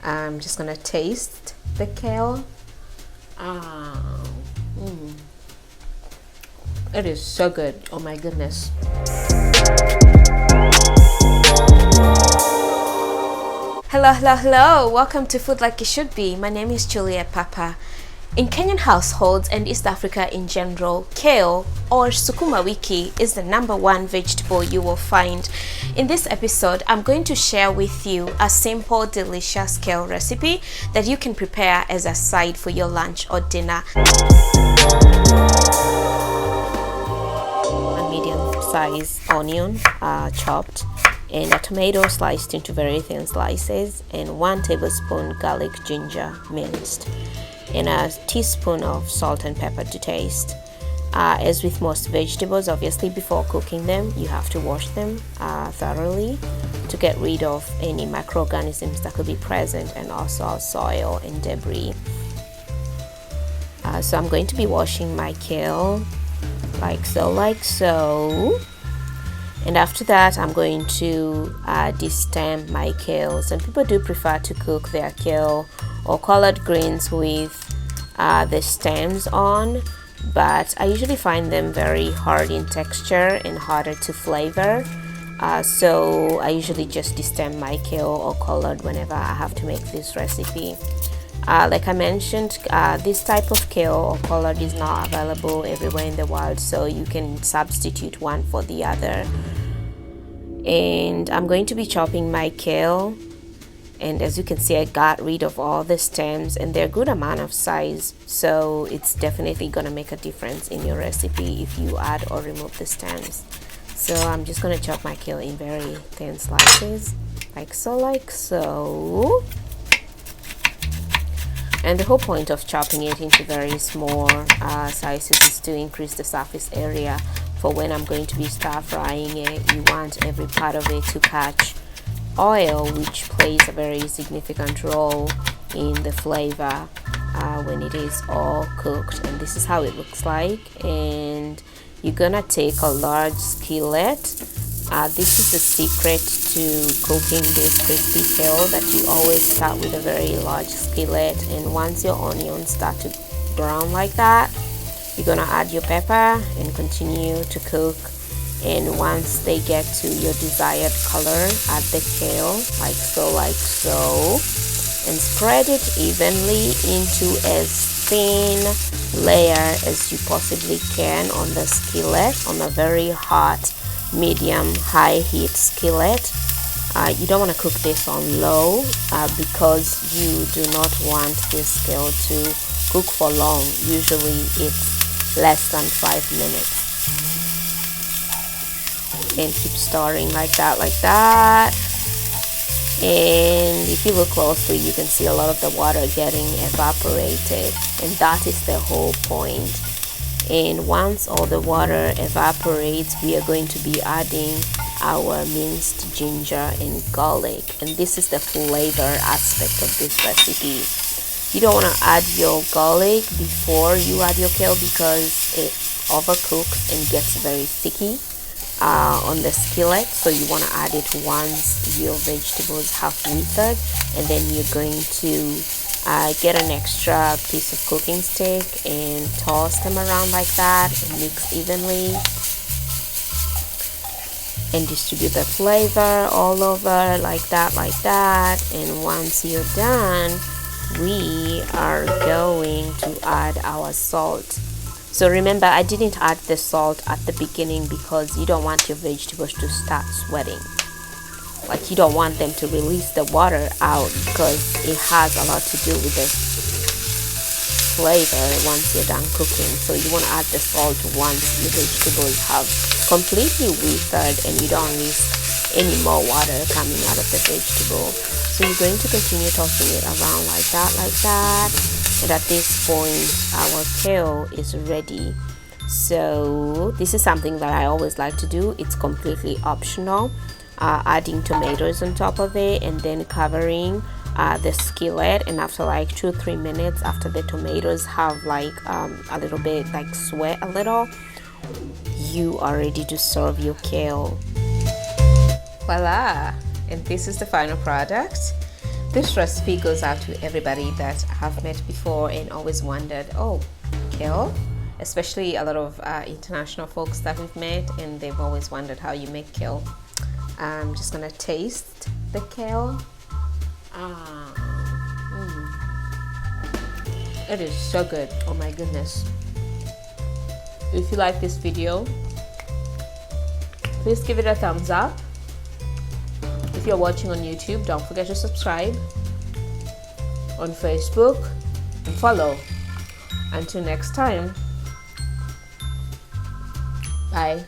I'm just gonna taste the kale. It is so good. Oh my goodness. Hello. Welcome to Food Like It Should Be. My name is Juliet Papa. In Kenyan households and East Africa in general, kale or sukumawiki is the #1 vegetable you will find. In this episode, I'm going to share with you a simple, delicious kale recipe that you can prepare as a side for your lunch or dinner. A medium-sized onion chopped, and a tomato sliced into very thin slices, and 1 tablespoon garlic ginger minced, and a teaspoon of salt and pepper to taste. As with most vegetables, obviously before cooking them you have to wash them thoroughly to get rid of any microorganisms that could be present, and also soil and debris. So I'm going to be washing my kale like so. And after that, I'm going to destem my kale. Some people do prefer to cook their kale or collard greens with the stems on, but I usually find them very hard in texture and harder to flavor. So I usually just destem my kale or collard whenever I have to make this recipe. Like I mentioned, this type of kale or collard is not available everywhere in the world, so you can substitute one for the other. And I'm going to be chopping my kale, and as you can see, I got rid of all the stems, and they're a good amount of size, so it's definitely gonna make a difference in your recipe if you add or remove the stems. So I'm just gonna chop my kale in very thin slices, like so. And the whole point of chopping it into very small sizes is to increase the surface area for when I'm going to be stir frying it. You want every part of it to catch oil, which plays a very significant role in the flavor when it is all cooked. And this is how it looks like. And you're gonna take a large skillet. This is the secret to cooking this crispy kale, that you always start with a very large skillet, and once your onions start to brown like that, you're gonna add your pepper and continue to cook. And once they get to your desired color, add the kale like so, and spread it evenly into as thin layer as you possibly can on the skillet, on a very hot medium high heat skillet. You don't want to cook this on low because you do not want this kale to cook for long. Usually it's less than 5 minutes. And keep stirring like that. And if you look closely, you can see a lot of the water getting evaporated, and that is the whole point. And once all the water evaporates, we are going to be adding our minced ginger and garlic, and this is the flavor aspect of this recipe. You don't want to add your garlic before you add your kale because it overcooks and gets very sticky on the skillet. So you want to add it once your vegetables have withered, and then you're going to get an extra piece of cooking stick and toss them around like that, and mix evenly and distribute the flavor all over like that. And once you're done, we are going to add our salt. So remember, I didn't add the salt at the beginning because you don't want your vegetables to start sweating. Like, you don't want them to release the water out, because it has a lot to do with the flavor once you're done cooking. So you want to add the salt once your vegetables have completely withered and you don't risk any more water coming out of the vegetable. So you're going to continue tossing it around like that. And at this point, our kale is ready. So this is something that I always like to do. It's completely optional. Adding tomatoes on top of it, and then covering the skillet, and after like 2-3 minutes, after the tomatoes have like a little bit like sweat a little, you are ready to serve your kale. Voila! And this is the final product. This recipe goes out to everybody that I've met before and always wondered, oh, kale, especially a lot of international folks that we've met, and they've always wondered how you make kale. I'm just gonna taste the kale. It is so good. Oh my goodness. If you like this video, please give it a thumbs up. If you're watching on YouTube, don't forget to subscribe. On Facebook, follow. Until next time, bye.